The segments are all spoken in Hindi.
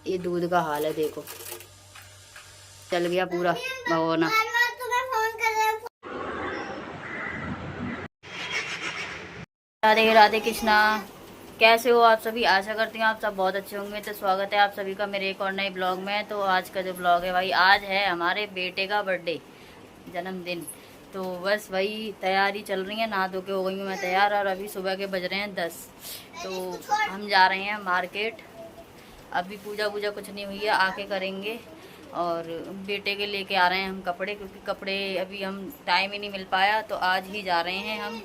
ये दूध का हाल है देखो, चल गया पूरा भगोना। राधे राधे कृष्णा। कैसे हो आप सभी? आशा करती हूँ आप सब बहुत अच्छे होंगे। तो स्वागत है आप सभी का मेरे एक और नए ब्लॉग में। तो आज का जो ब्लॉग है भाई, आज है हमारे बेटे का बर्थडे, जन्मदिन। तो बस वही तैयारी चल रही है, नहा धो के हो गई हूँ मैं तैयार, और अभी सुबह के बज रहे हैं 10। तो हम जा रहे हैं मार्केट। अभी पूजा वूजा कुछ नहीं हुई है, आके करेंगे। और बेटे के लेके आ रहे हैं हम कपड़े, क्योंकि कपड़े अभी हम टाइम ही नहीं मिल पाया, तो आज ही जा रहे हैं हम।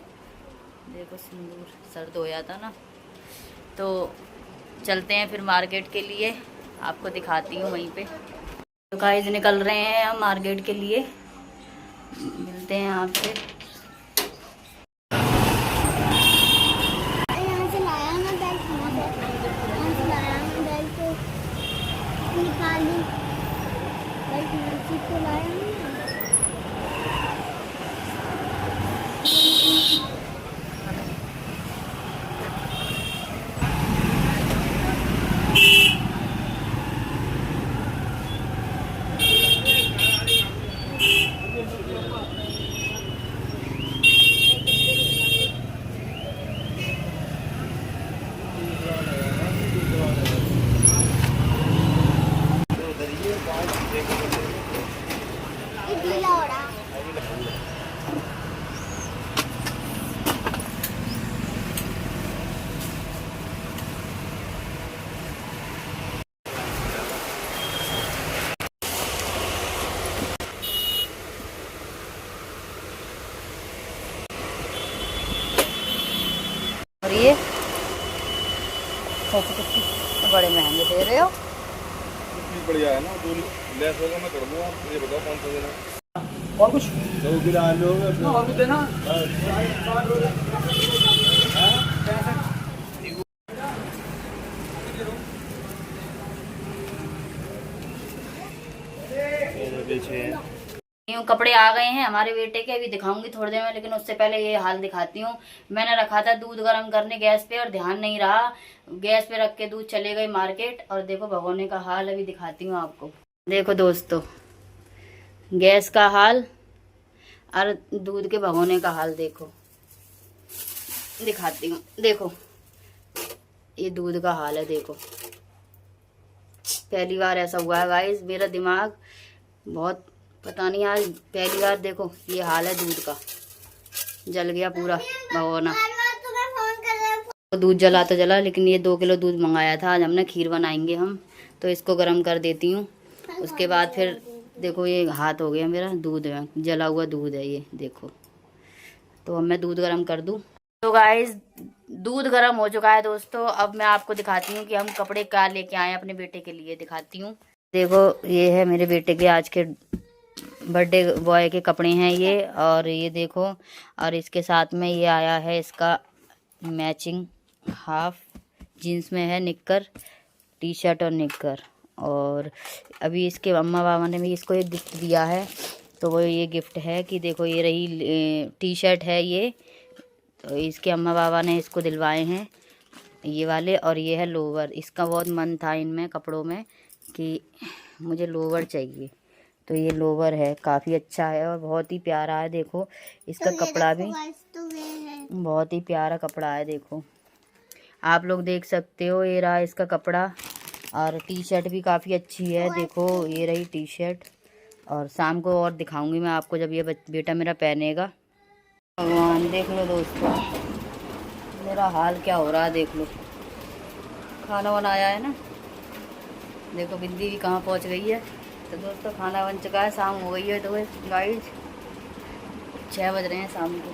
देखो सिंदूर सर्द हो जाता ना, तो चलते हैं फिर मार्केट के लिए, आपको दिखाती हूँ वहीं पे। तो गाइस निकल रहे हैं हम मार्केट के लिए, मिलते हैं आपसे। और ये बड़े महंगे दे रहे हो। इतनी बढ़िया है ना, जो लेस होगा मैं कर दूंगा। ये बताओ कौन सा देना? और कुछ 2 किलो आलू और कुछ देना। कपड़े आ गए हैं हमारे बेटे के, अभी दिखाऊंगी थोड़ी देर में, लेकिन उससे पहले ये हाल दिखाती हूँ। मैंने रखा था दूध गर्म करने गैस पे, और ध्यान नहीं रहा, गैस पे रख के दूध चले गए मार्केट। और देखो भगोने का हाल अभी दिखाती हूँ आपको। देखो दोस्तों, गैस का हाल और दूध के भगोने का हाल देखो, दिखाती हूँ। देखो ये दूध का हाल है देखो, पहली बार ऐसा हुआ है गाइस। मेरा दिमाग बहुत पता नहीं, आज पहली बार देखो ये हाल है दूध का, जल गया पूरा भगोना। दूध जला तो जला, लेकिन ये 2 किलो दूध मंगाया था, आज हमने खीर बनाएंगे हम, तो इसको गर्म कर देती हूँ। उसके बाद फिर देखो ये हाथ हो गया मेरा, दूध है, जला हुआ दूध है ये देखो। तो अब मैं दूध गर्म कर दूँ। तो गाइस दूध गर्म हो चुका है दोस्तों। अब मैं आपको दिखाती हूँ कि हम कपड़े क्या लेके आए अपने बेटे के लिए, दिखाती हूँ। देखो ये है मेरे बेटे के आज के बर्थडे बॉय के कपड़े हैं ये, और ये देखो, और इसके साथ में ये आया है इसका मैचिंग हाफ जीन्स में है निक्कर, टी शर्ट और निक्कर। और अभी इसके मम्मा पापा ने भी इसको एक गिफ्ट दिया है, तो वो ये गिफ्ट है कि देखो ये रही टी शर्ट है ये, तो इसके अम्मा बाबा ने इसको दिलवाए हैं ये वाले। और ये है लोवर, इसका बहुत मन था इनमें कपड़ों में कि मुझे लोवर चाहिए, तो ये लोवर है, काफ़ी अच्छा है और बहुत ही प्यारा है। देखो इसका कपड़ा भी बहुत ही प्यारा कपड़ा है, देखो आप लोग देख सकते हो। ये रहा इसका कपड़ा, और टी शर्ट भी काफ़ी अच्छी है। देखो ये रही टी शर्ट, और शाम को और दिखाऊंगी मैं आपको जब ये बेटा मेरा पहनेगा। भगवान देख लो दोस्तों मेरा हाल क्या हो रहा है, देख लो। खाना बनाया है ना, देखो बिंदी भी कहाँ पहुँच गई है। तो दोस्तों खाना बन चुका है, शाम हो गई है। तो गाइस 6 बज रहे हैं शाम को,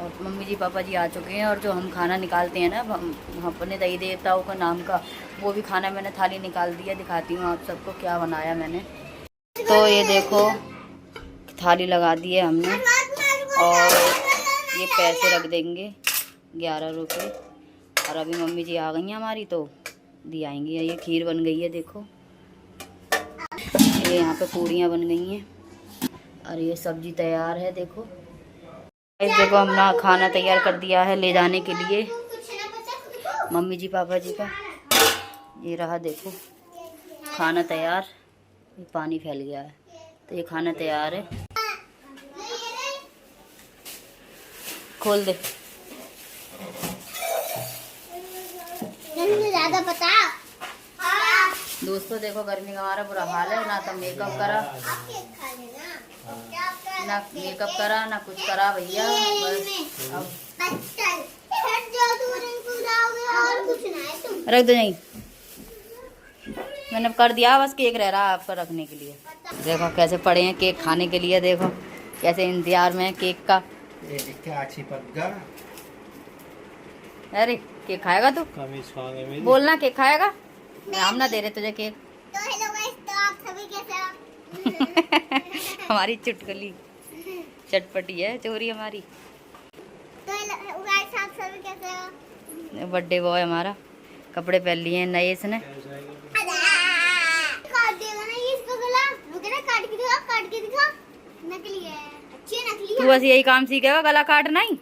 और मम्मी जी पापा जी आ चुके हैं। और जो हम खाना निकालते हैं ना अपने दही देवताओं का नाम का, वो भी खाना मैंने थाली निकाल दिया, दिखाती हूँ आप सबको क्या बनाया मैंने। तो ये देखो थाली लगा दी है हमने, और ये पैसे रख देंगे 11 रुपये। और अभी मम्मी जी आ गई हैं हमारी, तो दी आएंगी। ये खीर बन गई है देखो, ये यहाँ पे पूड़ियाँ बन गई हैं, और ये सब्जी तैयार है देखो। इस देखो हमने खाना तैयार कर दिया है ले जाने के लिए मम्मी जी पापा जी का। ये रहा देखो खाना तैयार। ये पानी फैल गया है तो ये खाना तैयार है। खोल दे। ज्यादा पता दोस्तों देखो गर्मी का हमारा बुरा हाल है। ना तो मेकअप करा, ना मेकअप करा, ना कुछ करा भैया। बस अब रख दो। नहीं मैंने कर दिया, बस केक रह रहा है आपका रखने के लिए। देखो कैसे पड़े हैं केक खाने के लिए। देखो कैसे इंतजार में है केक का। अरे केक खाएगा तू? बोलना केक खाएगा। हम ना दे रहे तुझे केक। तो हेलो गाइस, तो आप सभी कैसे हो? हमारी चुटकुली चटपटी है चोरी हमारी। तो हेलो गाइस, आप सभी कैसे हो? बर्थडे बॉय हमारा कपड़े पहन लिए हैं नए इसने। काट देगा ना ये इसको गला। रुके ना, काट के दिखा, काट के दिखा। नकली है, अच्छी नकली तू है। बस यही काम सीखेगा गला काटना ही?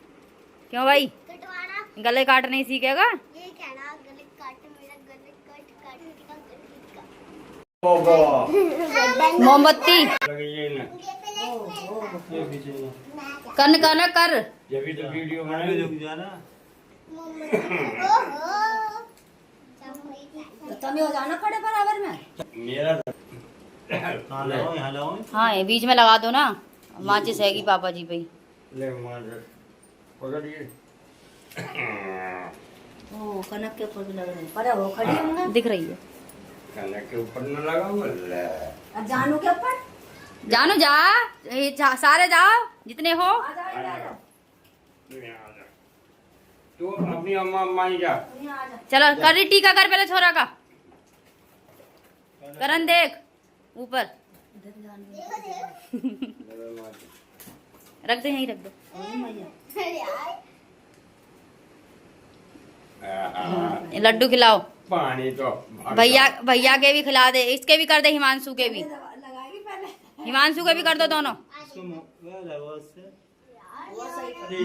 क्यों भाई कटवाना गले काटना ही सीखेगा? ये कहना गले काट, मेरा गले काट मोमबत्ती कन कन कर। जब भी तो वीडियो बनाए रुक जाना। तुम्हें हो जाना खड़े बराबर में। मेरा हेलो हाँ ये बीच में लगा दो ना। माचिस हैगी पापा जी पे। ले मार पकड़िए। ओ कनक के ऊपर भी लग रही है। पर वो खड़ी है दिख रही है। कनक के ऊपर न लगा बोले। अब जानू के ऊपर जानू जा। सारे जाओ जितने हो। तू अपनी अम्मा अम्मा ही जा। चलो कर टीका कर पहले छोरा का। करन देख ऊपर रख दो, यहीं रख दो। लड्डू खिलाओ। पानी तो भैया के भी खिला दे। इसके भी कर दे, हिमांशु के भी। हिमांशु के भी कर दो दोनों।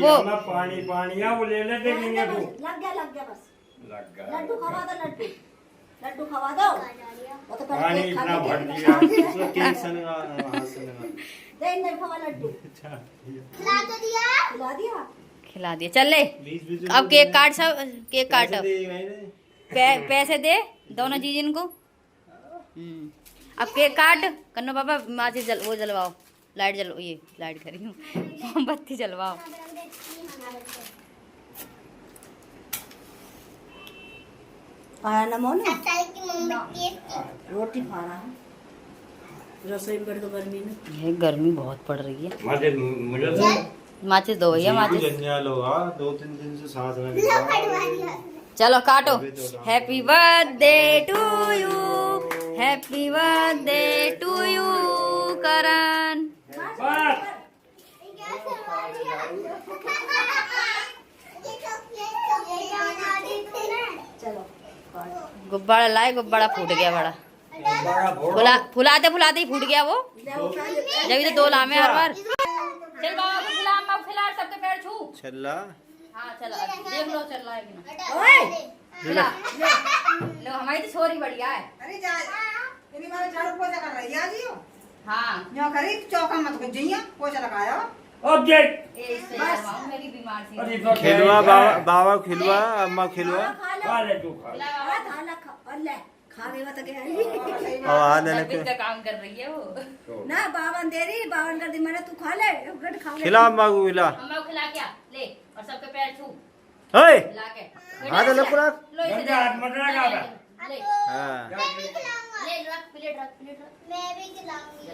वो पानी पानी है वो ले ले देखेंगे तू। लग गया बस। लग गया लड्डू खवा दो, लड्डू खवा दो। वो तो पानी इतना भर दिया। केक सनगा दे नहीं खवा लड्डू। खिला तो दिया। खिला दिया। चल ले अब केक काट। सब केक काट। पैसे दे दोनों चीज इनको। अब केक काट। कन्नो पापा माचिस वो जलवाओ। लाइट जलो। ये लाइट करी हूँ मोमबत्ती जलवाओ। आया ना मोने असल की मोमबत्ती रोटी खा रहा है रसोई में। तो गर्मी में ये गर्मी बहुत पड़ रही है। मुझे माचिस दो भैया माचिस। जंजाल होगा 2-3 दिन से सांस में। कटवा दिया। चलो काटो। Happy birthday to you, happy birthday to you Karan. चलो गुब्बारा लाए, गुब्बारा फूट गया बड़ा। फुलाते फुलाते ही फूट गया वो। जब तो दो लामे हर बार। चल बाबा को खिला, अम्मा को खिला, सबके पैर छू। चला हाँ चलो देख लो चल रहा है कि ना। ओए खिला लो। हमारी तो छोरी बढ़िया है। अरे जा इन्हीं मारे झाड़ू पोछा कर रही है जियो। हाँ यो करी चौका मत कर जइया पोछा लगाया। ऑब्जेक्ट ये इससे करवाऊं, मेरी बीमार सी। अरे तो खिलवा बाबा खिलवा अम्मा खिलवा। खा ले तू खा। खाना खा और ले खा लेवा तो क्या और हाथ देने सर्विस का काम कर रही है वो। ना बावन दे रही, बावन कर दी मैंने। तू खा ले गट खा ले। खिला अम्मा को खिला। अम्मा को खिला क्या ले और सबके पैर छू हे खिला के। हाथ अलग पूरा। लो इसे गंजा हाथ मत लगा बे। ले हां मैं भी खिलाऊंगा। ले रख प्लेट रख प्लेट रख। मैं भी खिलाऊंगी।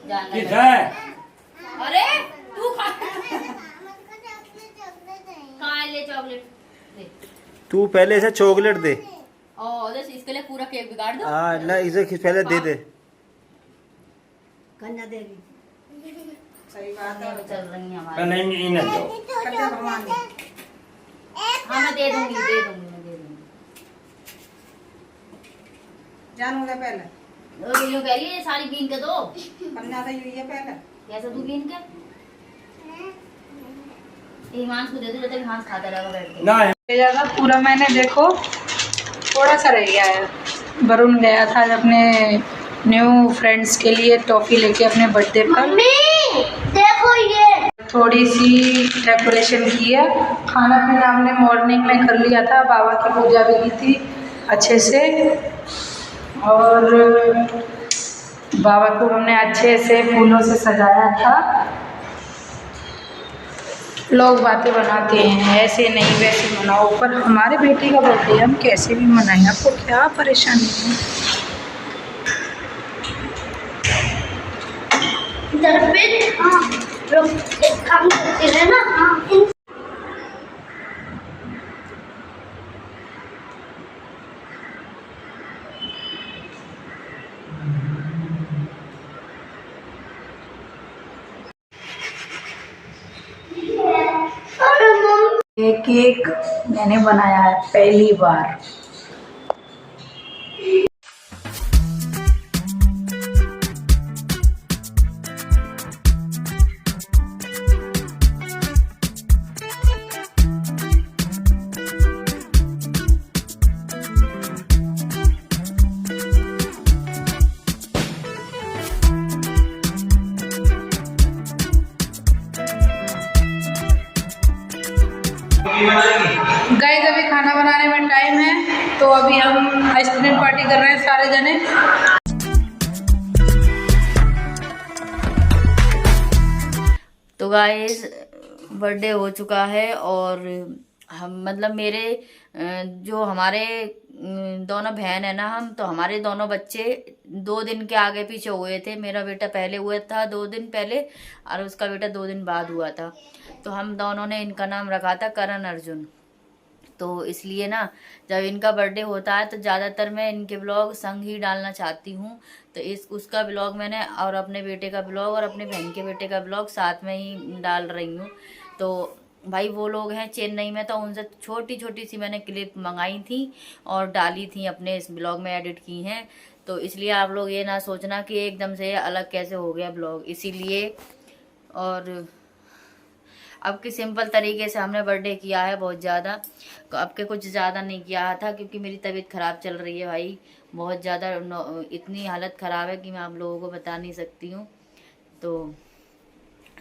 जान किस लगा। है अरे तू खा। चॉकलेट है। कहाँ ले चॉकलेट ले। तू पहले इसे चॉकलेट दे। और इसके लिए पूरा केक बिगाड़ दो। हां ना इसे पहले दे दे। कन्या देवी सही बात है। चल रही है हमारी। नहीं इन दो कन्या भगवान ने हाँ मैं दे दूंगी मैं दे दूंगी। जानू दे पहले। वो यूं कह रही है सारी बीन के दो। कन्या तो यही है पहले। कैसे तू बीन के हिमांश को दे दो जब तक हिमांश खाता रहेगा बैठ के। ना ये ज्यादा पूरा मैंने देखो थोड़ा सा रह गया है। वरुण गया था आज अपने न्यू फ्रेंड्स के लिए टॉफ़ी लेके अपने बर्थडे पर। मम्मी देखो ये थोड़ी सी डेकोरेशन की है। खाना पीना हमने मॉर्निंग में कर लिया था, बाबा की पूजा भी की थी अच्छे से, और बाबा को हमने अच्छे से फूलों से सजाया था। लोग बातें बनाते हैं ऐसे नहीं वैसे मनाओ, पर हमारे बेटे का बर्थडे हम कैसे भी मनाएं, आपको क्या परेशानी है? इधर पे हाँ रुक एक काम करते हैं ना। हाँ ये केक मैंने बनाया है पहली बार। गाइस अभी खाना बनाने में टाइम है, तो अभी हम आइसक्रीम पार्टी कर रहे हैं सारे जने। तो गाइस बर्थडे हो चुका है, और हम मतलब मेरे जो हमारे दोनों बहन है ना, हम तो हमारे दोनों बच्चे 2 दिन के आगे पीछे हुए थे। मेरा बेटा पहले हुआ था 2 दिन पहले, और उसका बेटा 2 दिन बाद हुआ था। तो हम दोनों ने इनका नाम रखा था करण अर्जुन। तो इसलिए ना जब इनका बर्थडे होता है तो ज़्यादातर मैं इनके ब्लॉग संग ही डालना चाहती हूँ। तो उसका ब्लॉग मैंने, और अपने बेटे का ब्लॉग और अपने बहन के बेटे का ब्लॉग साथ में ही डाल रही हूँ। तो भाई वो लोग हैं चेन्नई में, तो उनसे छोटी छोटी सी मैंने क्लिप मंगाई थी और डाली थी, अपने इस ब्लॉग में एडिट की हैं। तो इसलिए आप लोग ये ना सोचना कि एकदम से अलग कैसे हो गया ब्लॉग, इसीलिए। और अब की सिंपल तरीके से हमने बर्थडे किया है, बहुत ज़्यादा अब के कुछ ज़्यादा नहीं किया था, क्योंकि मेरी तबीयत ख़राब चल रही है भाई, बहुत ज़्यादा। इतनी हालत ख़राब है कि मैं आप लोगों को बता नहीं सकती हूँ। तो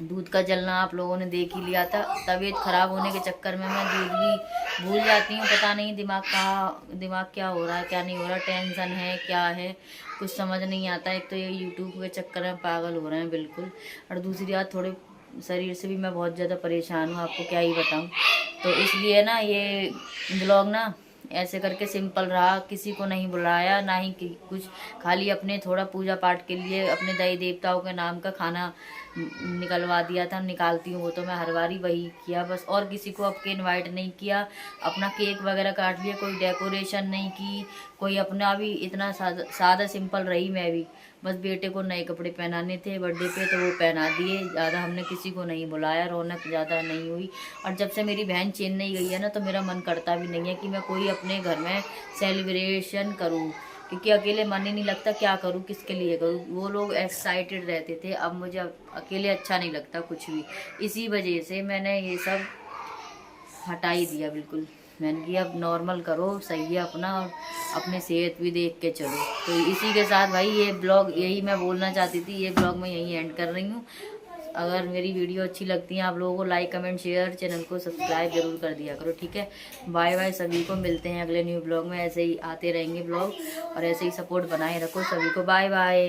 दूध का जलना आप लोगों ने देख ही लिया था। तबीयत ख़राब होने के चक्कर में मैं दूध भी भूल जाती हूँ, पता नहीं दिमाग क्या हो रहा है क्या नहीं हो रहा, टेंशन है क्या है कुछ समझ नहीं आता। एक तो ये यूट्यूब के चक्कर में पागल हो रहे हैं बिल्कुल, और दूसरी बात थोड़े शरीर से भी मैं बहुत ज़्यादा परेशान हूँ, आपको क्या ही बताऊँ। तो इसलिए ना ये ब्लॉग ना ऐसे करके सिंपल रहा, किसी को नहीं बुलाया ना ही कुछ, खाली अपने थोड़ा पूजा पाठ के लिए अपने देवी देवताओं के नाम का खाना निकलवा दिया था, निकालती हूँ वो तो मैं हर बारी वही किया बस, और किसी को आपके इनवाइट नहीं किया। अपना केक वगैरह काट लिया, कोई डेकोरेशन नहीं की, कोई अपना भी इतना सादा सिंपल रही मैं भी। बस बेटे को नए कपड़े पहनाने थे बर्थडे पे, तो वो पहना दिए, ज़्यादा हमने किसी को नहीं बुलाया, रौनक ज़्यादा नहीं हुई। और जब से मेरी बहन चेन्नई गई है ना, तो मेरा मन करता भी नहीं है कि मैं कोई अपने घर में सेलिब्रेशन करूँ, क्योंकि अकेले मन ही नहीं लगता, क्या करूँ किसके लिए करूँ। वो लोग एक्साइटेड रहते थे, अब मुझे अकेले अच्छा नहीं लगता कुछ भी। इसी वजह से मैंने ये सब हटा ही दिया बिल्कुल। मैंने कि अब नॉर्मल करो, सही है अपना, और अपनी सेहत भी देख के चलो। तो इसी के साथ भाई ये ब्लॉग, यही मैं बोलना चाहती थी, ये ब्लॉग मैं यहीं एंड कर रही हूँ। अगर मेरी वीडियो अच्छी लगती है आप लोगों को, लाइक कमेंट शेयर, चैनल को सब्सक्राइब जरूर कर दिया करो, ठीक है। बाय बाय सभी को, मिलते हैं अगले न्यू ब्लॉग में। ऐसे ही आते रहेंगे ब्लॉग, और ऐसे ही सपोर्ट बनाए रखो सभी को। Bye bye.